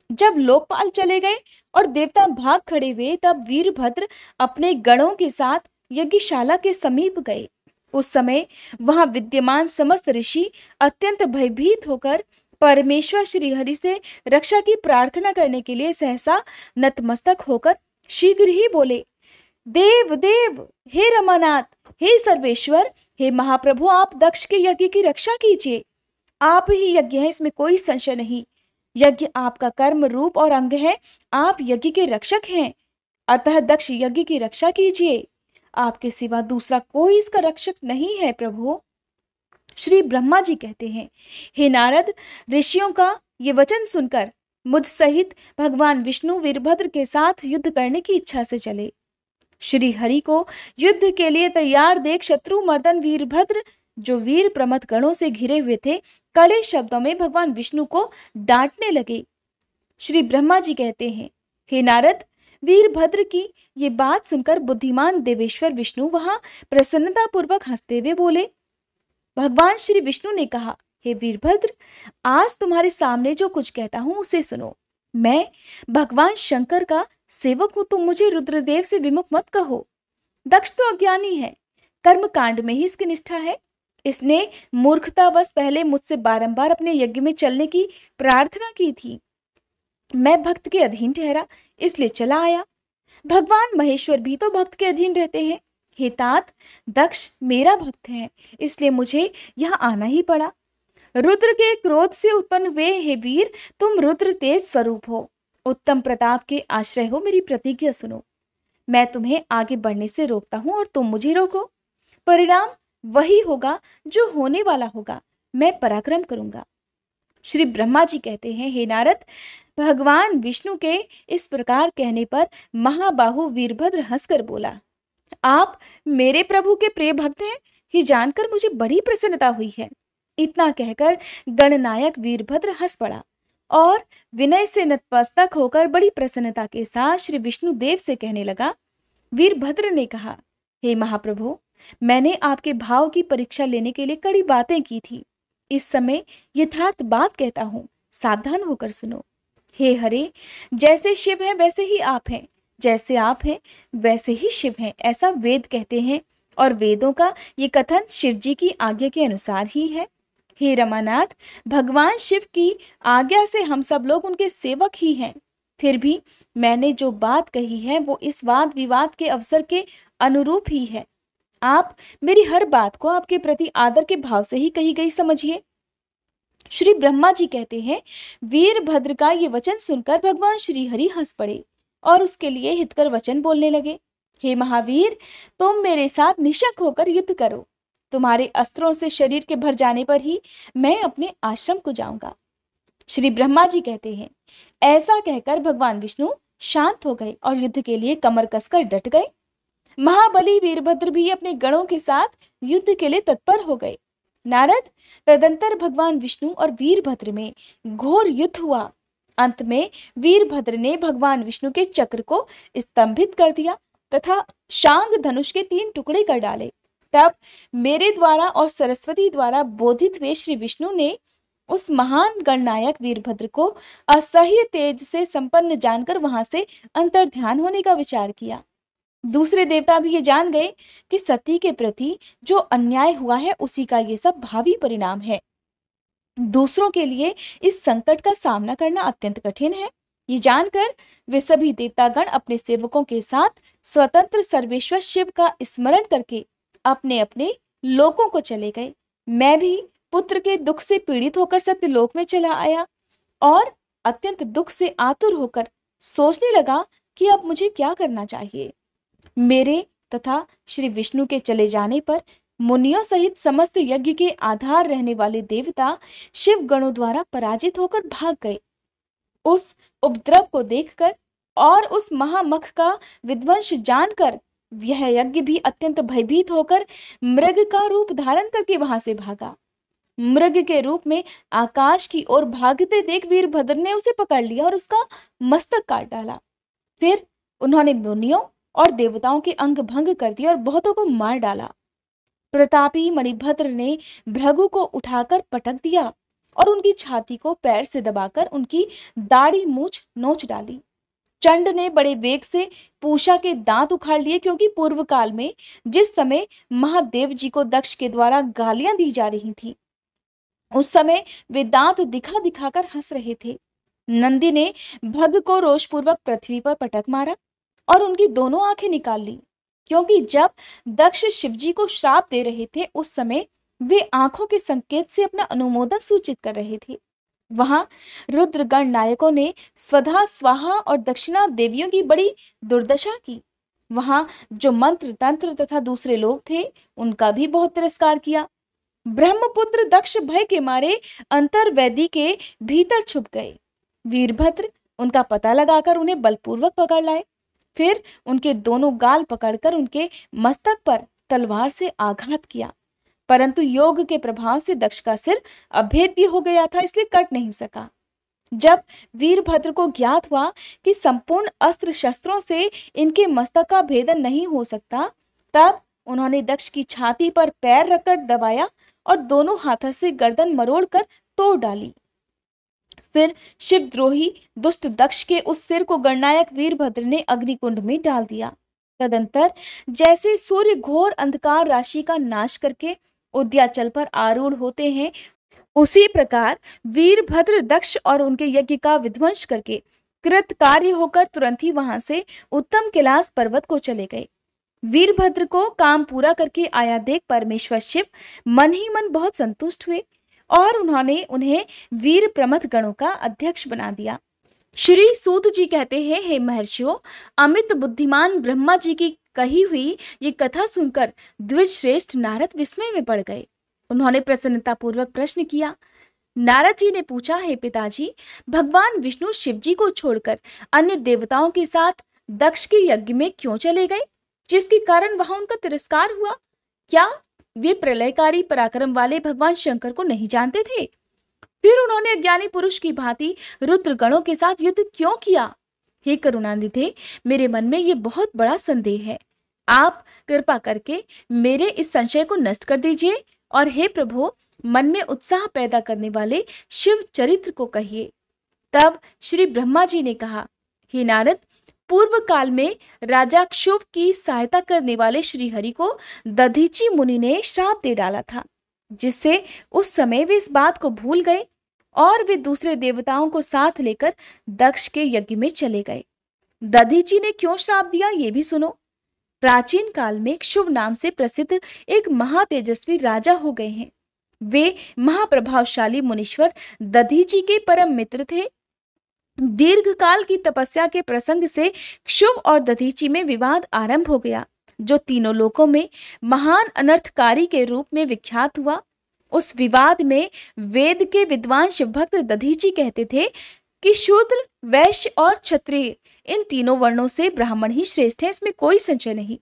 जब लोकपाल चले गए और देवता भाग खड़े हुए, तब वीरभद्र अपने गणों के साथ यज्ञशाला के समीप गए। उस समय वहां विद्यमान समस्त ऋषि अत्यंत भयभीत होकर परमेश्वर श्री हरि से रक्षा की प्रार्थना करने के लिए सहसा नतमस्तक होकर शीघ्र ही बोले, देव देव, हे रमानाथ, हे सर्वेश्वर, हे महाप्रभु, आप दक्ष के यज्ञ की रक्षा कीजिए। आप ही यज्ञ है, इसमें कोई संशय नहीं। यज्ञ आपका कर्म रूप और अंग है, आप यज्ञ के रक्षक हैं। अतः दक्ष यज्ञ की रक्षा कीजिए। आपके सिवा दूसरा कोई इसका रक्षक नहीं है प्रभु। श्री ब्रह्मा जी कहते हैं, हे नारद, ऋषियों का ये वचन सुनकर मुझ सहित भगवान विष्णु वीरभद्र के साथ युद्ध करने की इच्छा से चले। श्री हरि को युद्ध के लिए तैयार देख शत्रु मर्दन वीरभद्र, जो वीर प्रमथ गणों से घिरे हुए थे, कड़े शब्दों में भगवान विष्णु को डांटने लगे। श्री ब्रह्मा जी कहते हैं, हे नारद, वीरभद्र की ये बात सुनकर बुद्धिमान देवेश्वर विष्णु वहां प्रसन्नता पूर्वक हंसते हुए बोले। भगवान श्री विष्णु ने कहा, हे वीरभद्र, आज तुम्हारे सामने जो कुछ कहता हूं उसे सुनो। मैं भगवान शंकर का सेवक हूं, तुम मुझे रुद्रदेव से विमुख मत कहो। दक्ष तो अज्ञानी है, कर्म कांड में ही इसकी निष्ठा है। इसने मूर्खतावश पहले मुझसे बारंबार अपने यज्ञ में चलने की प्रार्थना की थी। मैं भक्त के अधीन ठहरा, इसलिए चला आया। भगवान महेश्वर भी तो भक्त के अधीन रहते हैं। हे तात, दक्ष मेरा भक्त है, इसलिए मुझे यहाँ आना ही पड़ा। रुद्र के क्रोध से उत्पन्न हुए हे वीर, तुम रुद्र तेज स्वरूप हो, उत्तम प्रताप के आश्रय हो। मेरी प्रतिज्ञा सुनो, मैं तुम्हें आगे बढ़ने से रोकता हूं और तुम मुझे रोको। परिणाम वही होगा जो होने वाला होगा। मैं पराक्रम करूंगा। श्री ब्रह्मा जी कहते हैं, हे नारद, भगवान विष्णु के इस प्रकार कहने पर महाबाहु वीरभद्र हंसकर बोला, आप मेरे प्रभु के प्रिय भक्त हैं, ये जानकर मुझे बड़ी प्रसन्नता हुई है। इतना कहकर गणनायक वीरभद्र हंस पड़ा और विनय से नतमस्तक होकर बड़ी प्रसन्नता के साथ श्री विष्णु देव से कहने लगा। वीरभद्र ने कहा, हे महाप्रभु, मैंने आपके भाव की परीक्षा लेने के लिए कड़ी बातें की थी। इस समय यथार्थ बात कहता हूं, सावधान होकर सुनो। हे हरे, जैसे शिव हैं वैसे ही आप हैं, जैसे आप हैं वैसे ही शिव हैं, ऐसा वेद कहते हैं और वेदों का ये कथन शिव जी की आज्ञा के अनुसार ही है। हे रमानाथ, भगवान शिव की आज्ञा से हम सब लोग उनके सेवक ही हैं। फिर भी मैंने जो बात कही है वो इस वाद विवाद के अवसर के अनुरूप ही है। आप मेरी हर बात को आपके प्रति आदर के भाव से ही कही गई समझिए। श्री ब्रह्मा जी कहते हैं, वीरभद्र का ये वचन सुनकर भगवान श्री हरि हंस पड़े और उसके लिए हितकर वचन बोलने लगे। हे महावीर, तुम मेरे साथ निशक होकर युद्ध करो। तुम्हारे अस्त्रों से शरीर के भर जाने पर ही मैं अपने आश्रम को जाऊंगा। श्री ब्रह्मा जी कहते हैं, ऐसा कहकर भगवान विष्णु शांत हो गए और युद्ध के लिए कमर कसकर डट गए। महाबली वीरभद्र भी अपने गणों के साथ युद्ध के लिए तत्पर हो गए। नारद, तदंतर भगवान विष्णु और वीरभद्र में घोर युद्ध हुआ। अंत में वीरभद्र ने भगवान विष्णु के चक्र को स्तंभित कर दिया तथा शांग धनुष के 3 टुकड़े कर डाले। तब मेरे द्वारा और सरस्वती द्वारा बोधित हुए श्री विष्णु ने उस महान गणनायक वीरभद्र को असह्य तेज से संपन्न जानकर वहां से अंतर्ध्यान होने का विचार किया। दूसरे देवता भी ये जान गए कि सती के प्रति जो अन्याय हुआ है उसी का ये सब भावी परिणाम है। दूसरों के लिए इस संकट का सामना करना अत्यंत कठिन है। ये जानकर वे सभी देवतागण अपने सेवकों के साथ स्वतंत्र सर्वेश्वर शिव का स्मरण करके अपने अपने लोकों को चले गए। मैं भी पुत्र के दुख से पीड़ित होकर सत्यलोक में चला आया और अत्यंत दुख से आतुर होकर सोचने लगा कि अब मुझे क्या करना चाहिए। मेरे तथा श्री विष्णु के चले जाने पर मुनियों सहित समस्त यज्ञ के आधार रहने वाले देवता शिव गणों द्वारा पराजित होकर भाग गए। उस उपद्रव को देखकर और उस महामख का विध्वंस जानकर यह यज्ञ भी अत्यंत भयभीत होकर मृग का रूप धारण करके वहां से भागा। मृग के रूप में आकाश की ओर भागते देख वीरभद्र ने उसे पकड़ लिया और उसका मस्तक काट डाला। फिर उन्होंने मुनियों और देवताओं के अंग भंग कर दिया और बहुतों को मार डाला। प्रतापी मणिभद्र ने भृगु को उठाकर पटक दिया और उनकी छाती को पैर से दबाकर उनकी दाढ़ी मूछ नोच डाली। चंड ने बड़े वेग से पूषा के दांत उखाड़ लिए, क्योंकि पूर्व काल में जिस समय महादेव जी को दक्ष के द्वारा गालियां दी जा रही थी उस समय वे दांत दिखा दिखाकर हंस रहे थे। नंदी ने भग को रोषपूर्वक पृथ्वी पर पटक मारा और उनकी दोनों आंखें निकाल ली, क्योंकि जब दक्ष शिवजी को श्राप दे रहे थे उस समय वे आंखों के संकेत से अपना अनुमोदन सूचित कर रहे थे। वहां रुद्रगण नायकों ने स्वधा स्वाहा और दक्षिणा देवियों की बड़ी दुर्दशा की। वहां जो मंत्र तंत्र तथा दूसरे लोग थे उनका भी बहुत तिरस्कार किया। ब्रह्मपुत्र दक्ष भय के मारे अंतर्वेदी के भीतर छुप गए। वीरभद्र उनका पता लगाकर उन्हें बलपूर्वक पकड़ लाए। फिर उनके दोनों गाल पकड़कर उनके मस्तक पर तलवार से आघात किया, परंतु योग के प्रभाव से दक्ष का सिर अभेद्य हो गया था, इसलिए कट नहीं सका। जब वीरभद्र को ज्ञात हुआ कि संपूर्ण अस्त्र शस्त्रों से इनके मस्तक का भेदन नहीं हो सकता, तब उन्होंने दक्ष की छाती पर पैर रखकर दबाया और दोनों हाथों से गर्दन मरोड़कर तोड़ डाली। फिर शिवद्रोही दुष्ट दक्ष के उस सिर को गणनायक वीरभद्र ने अग्निकुंड में डाल दिया। तदंतर जैसे सूर्य घोर अंधकार राशि का नाश करके उद्याचल पर आरूढ़ होते हैं, उसी प्रकार वीरभद्र दक्ष और उनके यज्ञ का विध्वंस करके कृत कार्य होकर तुरंत ही वहां से उत्तम कैलाश पर्वत को चले गए। वीरभद्र को काम पूरा करके आया देख परमेश्वर शिव मन ही मन बहुत संतुष्ट हुए और उन्होंने उन्हें वीर प्रमथ गणों का अध्यक्ष बना दिया। श्री सूत जी कहते हैं, हे महर्षियों, अमित बुद्धिमान ब्रह्मा जी की कही हुई ये कथा सुनकर द्विज श्रेष्ठ नारद विस्मय में पड़ गए। उन्होंने प्रसन्नता पूर्वक प्रश्न किया। नारद जी ने पूछा, हे पिताजी, भगवान विष्णु शिव जी को छोड़कर अन्य देवताओं के साथ दक्ष के यज्ञ में क्यों चले गए, जिसके कारण वहां उनका तिरस्कार हुआ? क्या वे प्रलयकारी पराक्रम वाले भगवान शंकर को नहीं जानते थे? फिर उन्होंने अज्ञानी पुरुष की भांति रुद्र गणों के साथ युद्ध क्यों किया? हे करुणानिधे, मेरे मन में ये बहुत बड़ा संदेह है। आप कृपा करके मेरे इस संशय को नष्ट कर दीजिए और हे प्रभु, मन में उत्साह पैदा करने वाले शिव चरित्र को कहिए। तब श्री ब्रह्मा जी ने कहा, हे नारद, पूर्व काल में राजा क्षुभ की सहायता करने वाले श्री हरि को दधीची मुनि ने श्राप दे डाला था, जिससे उस समय वे इस बात को भूल गए और वे दूसरे देवताओं को साथ लेकर दक्ष के यज्ञ में चले गए। दधीची ने क्यों श्राप दिया, ये भी सुनो। प्राचीन काल में क्षुभ नाम से प्रसिद्ध एक महातेजस्वी राजा हो गए हैं। वे महाप्रभावशाली मुनीश्वर दधीची के परम मित्र थे। दीर्घ काल की तपस्या के प्रसंग से क्षुभ और दधीची में विवाद आरंभ हो गया, जो तीनों लोकों में महान अनर्थकारी के रूप में विख्यात हुआ। उस विवाद में वेद के विद्वान शिवभक्त दधीची कहते थे कि शूद्र, वैश्य और क्षत्रिय इन तीनों वर्णों से ब्राह्मण ही श्रेष्ठ है, इसमें कोई संशय नहीं।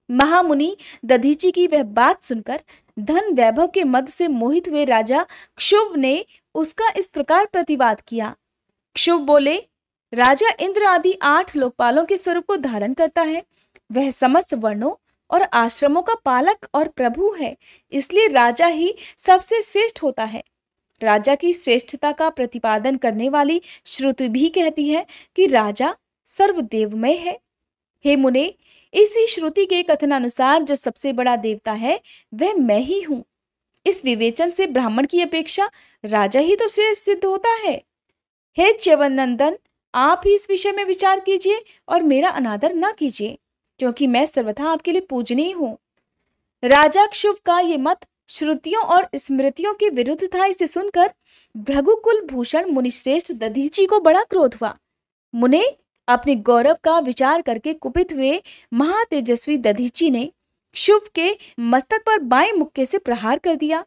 महामुनि दधीची की वह बात सुनकर धन वैभव के मद से मोहित हुए राजा क्षुभ ने उसका इस प्रकार प्रतिवाद किया। क्षुभ बोले, राजा इंद्र आदि 8 लोकपालों के स्वरूप को धारण करता है। वह समस्त वर्णों और आश्रमों का पालक और प्रभु है, इसलिए राजा ही सबसे श्रेष्ठ होता है। राजा की श्रेष्ठता का प्रतिपादन करने वाली श्रुति भी कहती है कि राजा सर्वदेवमय है। हे मुने, इसी श्रुति के कथनानुसार जो सबसे बड़ा देवता है वह मैं ही हूं। इस विवेचन से ब्राह्मण की अपेक्षा राजा ही तो श्रेष्ठ सिद्ध होता है। हे च्यवनंदन, आप ही इस विषय में विचार कीजिए और मेरा अनादर न कीजिए, क्योंकि मैं सर्वथा आपके लिए पूजनीय हूं। राजा क्षुभ का ये मत श्रुतियों और स्मृतियों के विरुद्ध था। इसे सुनकर भृगुकुल भूषण मुनिश्रेष्ठ दधीची को बड़ा क्रोध हुआ। मुने, अपने गौरव का विचार करके कुपित हुए महातेजस्वी दधीची ने क्षुभ के मस्तक पर बाएं मुक्के से प्रहार कर दिया।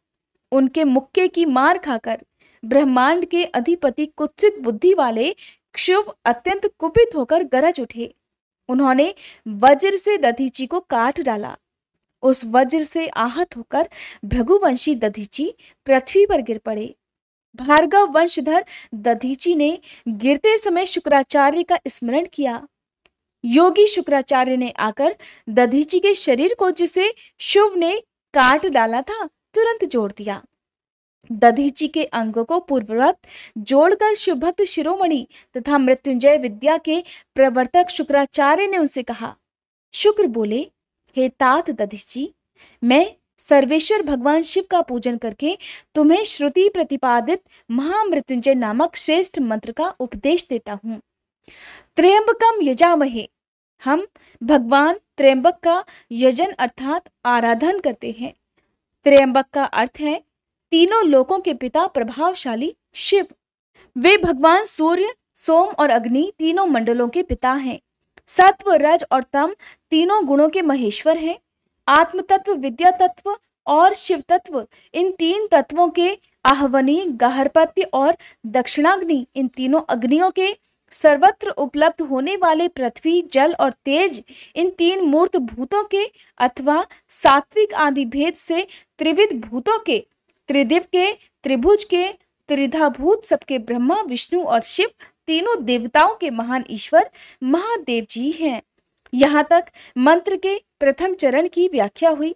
उनके मुक्के की मार खाकर ब्रह्मांड के अधिपति कुत्सित बुद्धि वाले क्षुभ अत्यंत कुपित होकर गरज उठे। उन्होंने वज्र से दधीची को काट डाला। उस वज्र से आहत होकर भृगुवंशी दधीची पृथ्वी पर गिर पड़े। भार्गव वंशधर दधीची ने गिरते समय शुक्राचार्य का स्मरण किया। योगी शुक्राचार्य ने आकर दधीची के शरीर को, जिसे शुभ ने काट डाला था, तुरंत जोड़ दिया। दधीची के अंगों को पूर्ववत जोड़कर शिवभक्त शिरोमणि तथा मृत्युंजय विद्या के प्रवर्तक शुक्राचार्य ने उनसे कहा। शुक्र बोले, हे तात दधीची, मैं सर्वेश्वर भगवान शिव का पूजन करके तुम्हें श्रुति प्रतिपादित महामृत्युंजय नामक श्रेष्ठ मंत्र का उपदेश देता हूं। त्र्यंबकम यजामहे, हम भगवान त्र्यंबक का यजन अर्थात आराधन करते हैं। त्र्यंबक का अर्थ है तीनों लोकों के पिता प्रभावशाली शिव। वे भगवान सूर्य, सोम और अग्नि तीनों मंडलों के पिता हैं। सत्व, रज और तम तीनों गुणों के महेश्वर हैं। आत्म तत्व, विद्या तत्व और शिव तत्व, इन 3 तत्वों के आहवनी, गार्हपत्य और दक्षिणाग्नि, इन तीनों अग्नियों के सर्वत्र उपलब्ध होने वाले पृथ्वी, जल और तेज, इन 3 मूर्त भूतों के अथवा सात्विक आदि भेद से त्रिविध भूतों के, त्रिदिव के, त्रिभुज के, त्रिधाभूत सबके ब्रह्मा, विष्णु और शिव तीनों देवताओं के महान ईश्वर महादेव जी हैं। यहाँ तक मंत्र के प्रथम चरण की व्याख्या हुई।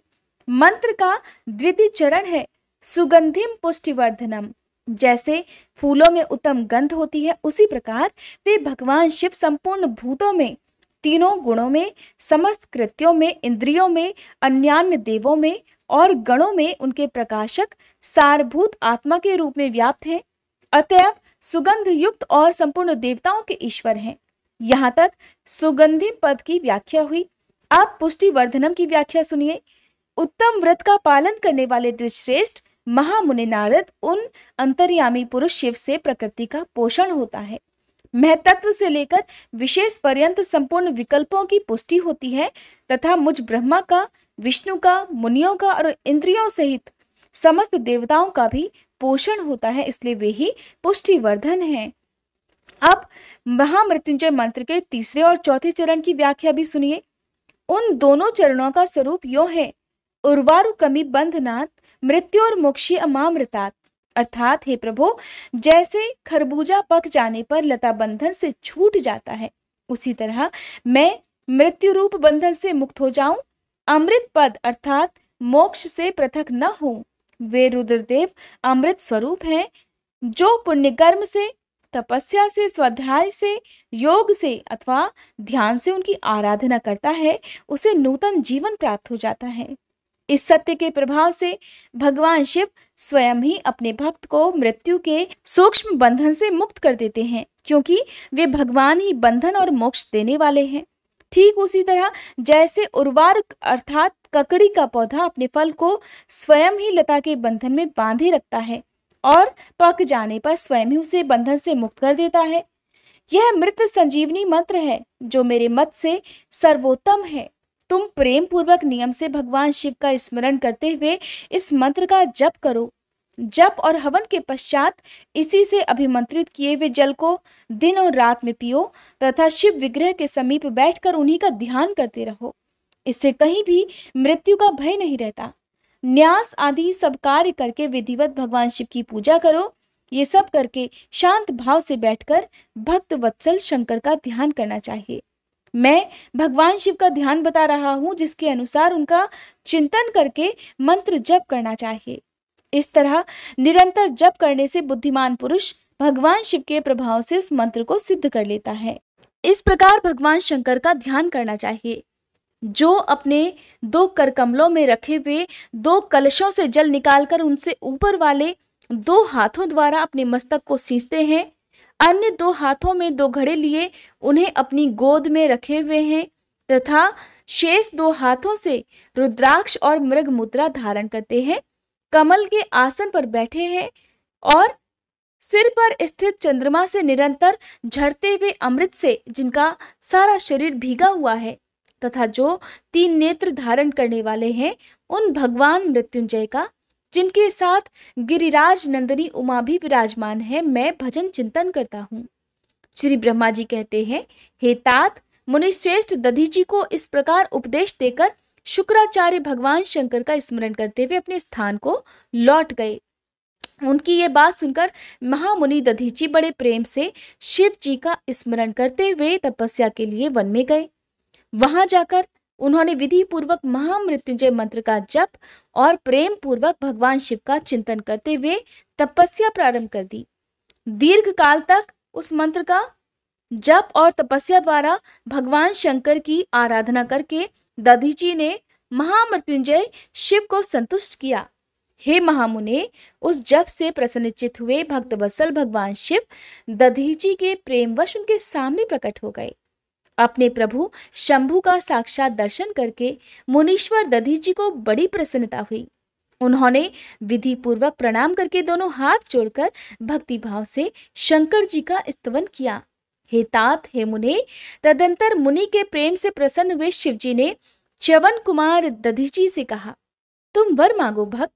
मंत्र का द्वितीय चरण है सुगंधिम पुष्टिवर्धनम। जैसे फूलों में उत्तम गंध होती है, उसी प्रकार वे भगवान शिव संपूर्ण भूतों में तीनों गुणों में, समस्त कृत्यों में, इंद्रियों में, अन्यान्य देवों में और गणों में उनके प्रकाशक सारभूत आत्मा के रूप में व्याप्त हैं। अतएव सुगंध युक्त और संपूर्ण देवताओं के ईश्वर हैं। यहाँ तक सुगंधि पद की व्याख्या हुई। आप पुष्टि वर्धनम की व्याख्या सुनिए। उत्तम व्रत का पालन करने वाले द्विश्रेष्ठ महामुनि नारद उन अंतर्यामी पुरुष शिव से प्रकृति का पोषण होता है। महतत्व से लेकर विशेष पर्यंत संपूर्ण विकल्पों की पुष्टि होती है तथा मुझ ब्रह्मा का, विष्णु का, मुनियों का और इंद्रियों सहित समस्त देवताओं का भी पोषण होता है, इसलिए वे ही पुष्टिवर्धन हैं। अब महामृत्युंजय मंत्र के तीसरे और चौथे चरण की व्याख्या भी सुनिए। उन दोनों चरणों का स्वरूप यो है, उर्वारु कमी बंधनात् मृत्यु और मोक्षी अमामृतात्, अर्थात हे प्रभु, जैसे खरबूजा पक जाने पर लता बंधन से छूट जाता है, उसी तरह मैं मृत्यु रूप बंधन से मुक्त हो जाऊं, अमृत पद अर्थात मोक्ष से पृथक न हो। वे रुद्रदेव अमृत स्वरूप हैं। जो पुण्य कर्म से, तपस्या से, स्वाध्याय से, योग से अथवा ध्यान से उनकी आराधना करता है, उसे नूतन जीवन प्राप्त हो जाता है। इस सत्य के प्रभाव से भगवान शिव स्वयं ही अपने भक्त को मृत्यु के सूक्ष्म बंधन से मुक्त कर देते हैं, क्योंकि वे भगवान ही बंधन और मोक्ष देने वाले हैं। ठीक उसी तरह जैसे उर्वार अर्थात ककड़ी का पौधा अपने फल को स्वयं ही लता के बंधन में बांधे रखता है और पक जाने पर स्वयं ही उसे बंधन से मुक्त कर देता है, यह मृत संजीवनी मंत्र है जो मेरे मत से सर्वोत्तम है। तुम प्रेम पूर्वक नियम से भगवान शिव का स्मरण करते हुए इस मंत्र का जप करो। जप और हवन के पश्चात इसी से अभिमंत्रित किए हुए जल को दिन और रात में पियो तथा शिव विग्रह के समीप बैठकर उन्हीं का ध्यान करते रहो। इससे कहीं भी मृत्यु का भय नहीं रहता। न्यास आदि सब कार्य करके विधिवत भगवान शिव की पूजा करो। ये सब करके शांत भाव से बैठकर भक्त वत्सल शंकर का ध्यान करना चाहिए। मैं भगवान शिव का ध्यान बता रहा हूँ, जिसके अनुसार उनका चिंतन करके मंत्र जप करना चाहिए। इस तरह निरंतर जप करने से बुद्धिमान पुरुष भगवान शिव के प्रभाव से उस मंत्र को सिद्ध कर लेता है। इस प्रकार भगवान शंकर का ध्यान करना चाहिए। जो अपने 2 करकमलों में रखे हुए 2 कलशों से जल निकालकर उनसे ऊपर वाले 2 हाथों द्वारा अपने मस्तक को सींचते हैं, अन्य 2 हाथों में 2 घड़े लिए उन्हें अपनी गोद में रखे हुए हैं तथा शेष 2 हाथों से रुद्राक्ष और मृग मुद्रा धारण करते हैं, कमल के आसन पर बैठे हैं और सिर पर स्थित चंद्रमा से निरंतर झरते हुए अमृत से जिनका सारा शरीर भीगा हुआ है तथा जो 3 नेत्र धारण करने वाले हैं, उन भगवान मृत्युंजय का, जिनके साथ गिरिराज नंदिनी उमा भी विराजमान है, मैं भजन चिंतन करता हूँ। श्री ब्रह्मा जी कहते हैं, हे तात, मुनिश्रेष्ठ दधीची को इस प्रकार उपदेश देकर शुक्राचार्य भगवान शंकर का स्मरण करते हुए अपने स्थान को लौट गए। उनकी ये बात सुनकर महामुनि दधीची बड़े प्रेम से शिव जी का स्मरण करते हुए तपस्या के लिए वन में गए। वहां जाकर उन्होंने विधि पूर्वक महामृत्युंजय मंत्र का जप और प्रेम पूर्वक भगवान शिव का चिंतन करते हुए तपस्या प्रारंभ कर दी। दीर्घ काल तक उस मंत्र का जप और तपस्या द्वारा भगवान शंकर की आराधना करके दधीची ने महामृत्युंजय शिव को संतुष्ट किया। हे महामुने, उस जप से प्रसन्नचित हुए भक्त वत्सल भगवान शिव दधीची के प्रेमवश उनके सामने प्रकट हो गए। अपने प्रभु शंभु का साक्षात दर्शन करके मुनीश्वर दधीची को बड़ी प्रसन्नता हुई। उन्होंने विधि पूर्वक प्रणाम करके दोनों हाथ जोड़कर भक्ति भाव से शंकर जी का स्तवन किया। हे तात, हे मुने, तदंतर मुनि के प्रेम से प्रसन्न हुए शिवजी ने च्यवन कुमार दधीची से कहा, तुम वर मांगो भक्त।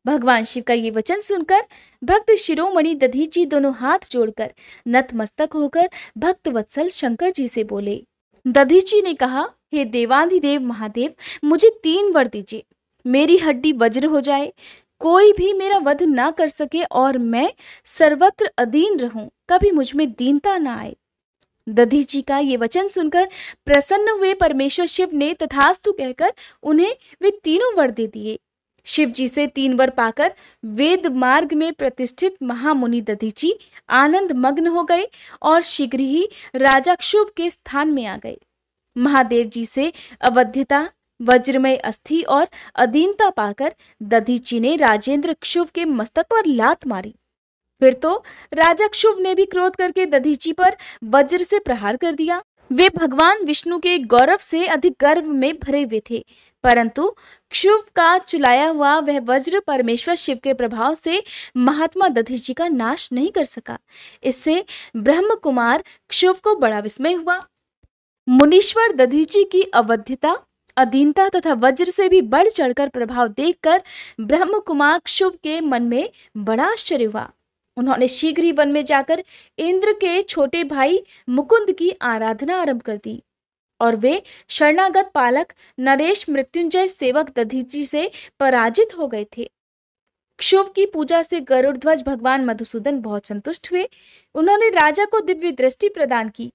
भगवान शिव का ये वचन सुनकर भक्त शिरोमणि दधीची दोनों हाथ जोड़कर नतमस्तक होकर भक्त वत्सल शंकर जी से बोले। दधीची ने कहा, हे देवाधिदेव महादेव, मुझे 3 वर दीजिए। मेरी हड्डी वज्र हो जाए, कोई भी मेरा वध ना कर सके और मैं सर्वत्र अधीन रहूं, कभी मुझ में दीनता ना आए। दधीची का ये वचन सुनकर प्रसन्न हुए परमेश्वर शिव ने तथास्तु कहकर उन्हें वे 3 वर दे दिए। शिव जी से 3 वर पाकर वेद मार्ग में प्रतिष्ठित महामुनि दधीची आनंद मग्न हो गए और शीघ्र ही राजा क्षुभ के स्थान में आ गए। महादेव जी से अवध्यता, वज्रमय अस्थि और अधीनता पाकर दधीची ने राजेंद्र क्षुभ के मस्तक पर लात मारी। फिर तो राजा क्षुभ ने भी क्रोध करके दधीची पर वज्र से प्रहार कर दिया। वे भगवान विष्णु के गौरव से अधिक गर्व में भरे हुए थे, परंतु क्षुभ का चलाया हुआ वह वज्र परमेश्वर शिव के प्रभाव से महात्मा दधीची का नाश नहीं कर सका। इससे ब्रह्म कुमार क्षुभ को बड़ा विस्मय हुआ। मुनीश्वर दधीची की अवध्यता, अधीनता तथा वज्र से भी बढ़ चढ़कर प्रभाव देखकर ब्रह्म कुमार क्षुभ के मन में बड़ा आश्चर्य हुआ। उन्होंने शीघ्र ही वन में जाकर इंद्र के छोटे भाई मुकुंद की आराधना आरंभ कर दी और वे शरणागत पालक नरेश मृत्युंजय सेवक दधीची से पराजित हो गए थे। क्षुभ की पूजा से गरुड़ ध्वज भगवान मधुसूदन बहुत संतुष्ट हुए। उन्होंने राजा को दिव्य दृष्टि प्रदान की।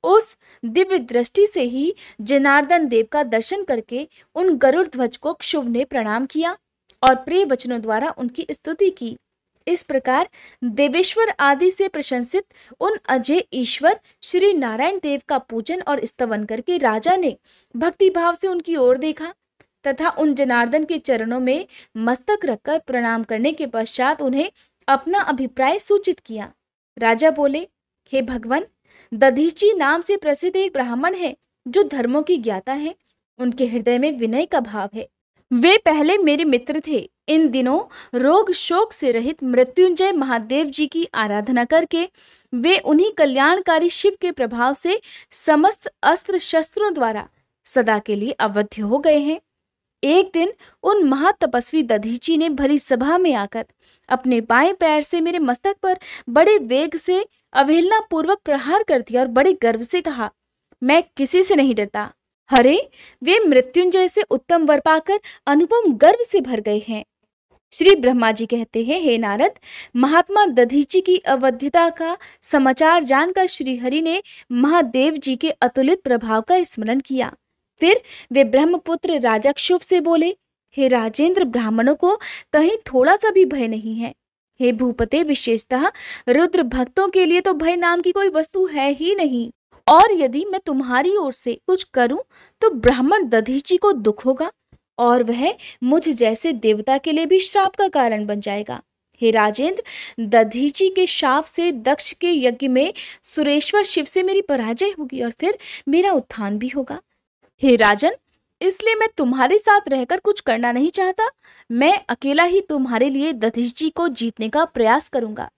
उस दिव्य दृष्टि से ही जनार्दन देव का दर्शन करके उन गरुड़ ध्वज को क्षुभ ने प्रणाम किया और प्रिय वचनों द्वारा उनकी स्तुति की। इस प्रकार देवेश्वर आदि से प्रशंसित उन अजय ईश्वर श्री नारायण देव का पूजन और स्तवन करके राजा ने भक्ति भाव से उनकी ओर देखा तथा उन जनार्दन के चरणों में मस्तक रखकर प्रणाम करने के पश्चात उन्हें अपना अभिप्राय सूचित किया। राजा बोले, हे भगवान, दधीची नाम से प्रसिद्ध एक ब्राह्मण है जो धर्मों की ज्ञाता है। उनके हृदय में विनय का भाव है। वे पहले मेरे मित्र थे। इन दिनों रोग शोक से रहित मृत्युंजय महादेव जी की आराधना करके वे उन्हीं कल्याणकारी शिव के प्रभाव से समस्त अस्त्र शस्त्रों द्वारा सदा के लिए अवध्य हो गए हैं। एक दिन उन महातपस्वी दधीची ने भरी सभा में आकर अपने बाएं पैर से मेरे मस्तक पर बड़े वेग से अवहेलना पूर्वक प्रहार कर दिया और बड़े गर्व से कहा, मैं किसी से नहीं डरता। हरे, वे मृत्युंजय से उत्तम वर पाकर अनुपम गर्व से भर गए हैं। श्री ब्रह्मा जी कहते हैं, हे नारद, महात्मा दधीची की अवध्यता का समाचार जानकर श्री हरि ने महादेव जी के अतुलित प्रभाव का स्मरण किया। फिर वे ब्रह्मपुत्र राजा क्षुभ से बोले, हे राजेंद्र, ब्राह्मणों को कहीं थोड़ा सा भी भय नहीं है। हे भूपते, विशेषतः रुद्र भक्तों के लिए तो भय नाम की कोई वस्तु है ही नहीं, और यदि मैं तुम्हारी ओर से कुछ करूं तो ब्राह्मण दधीची को दुख होगा और वह मुझ जैसे देवता के लिए भी श्राप का कारण बन जाएगा। हे राजेंद्र, दधीची के शाप से दक्ष के यज्ञ में सुरेश्वर शिव से मेरी पराजय होगी और फिर मेरा उत्थान भी होगा। हे राजन, इसलिए मैं तुम्हारे साथ रहकर कुछ करना नहीं चाहता। मैं अकेला ही तुम्हारे लिए दधीची को जीतने का प्रयास करूंगा।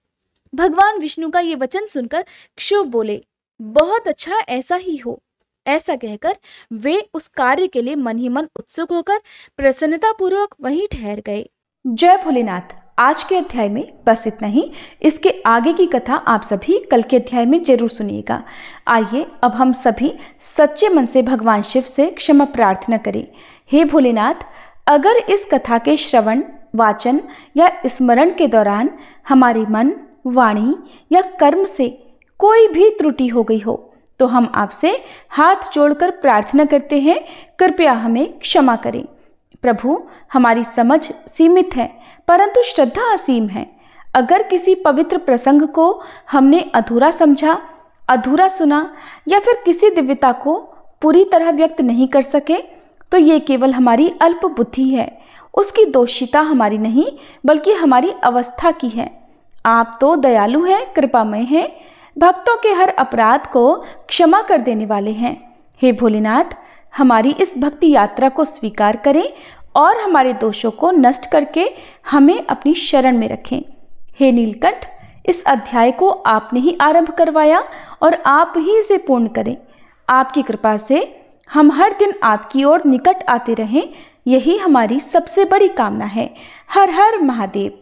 भगवान विष्णु का ये वचन सुनकर क्षुभ बोले, बहुत अच्छा, ऐसा ही हो। ऐसा कहकर वे उस कार्य के लिए मन ही मन उत्सुक होकर प्रसन्नता पूर्वक वहीं ठहर गए। जय भोलेनाथ। आज के अध्याय में बस इतना ही। इसके आगे की कथा आप सभी कल के अध्याय में जरूर सुनिएगा। आइए अब हम सभी सच्चे मन से भगवान शिव से क्षमा प्रार्थना करें। हे भोलेनाथ, अगर इस कथा के श्रवण, वाचन या स्मरण के दौरान हमारे मन, वाणी या कर्म से कोई भी त्रुटि हो गई हो तो हम आपसे हाथ जोड़कर प्रार्थना करते हैं, कृपया हमें क्षमा करें। प्रभु, हमारी समझ सीमित है परंतु श्रद्धा असीम है। अगर किसी पवित्र प्रसंग को हमने अधूरा समझा, अधूरा सुना या फिर किसी दिव्यता को पूरी तरह व्यक्त नहीं कर सके तो ये केवल हमारी अल्प बुद्धि है। उसकी दोषिता हमारी नहीं बल्कि हमारी अवस्था की है। आप तो दयालु हैं, कृपामय हैं, भक्तों के हर अपराध को क्षमा कर देने वाले हैं। हे भोलेनाथ, हमारी इस भक्ति यात्रा को स्वीकार करें और हमारे दोषों को नष्ट करके हमें अपनी शरण में रखें। हे नीलकंठ, इस अध्याय को आपने ही आरंभ करवाया और आप ही इसे पूर्ण करें। आपकी कृपा से हम हर दिन आपकी ओर निकट आते रहें, यही हमारी सबसे बड़ी कामना है। हर हर महादेव।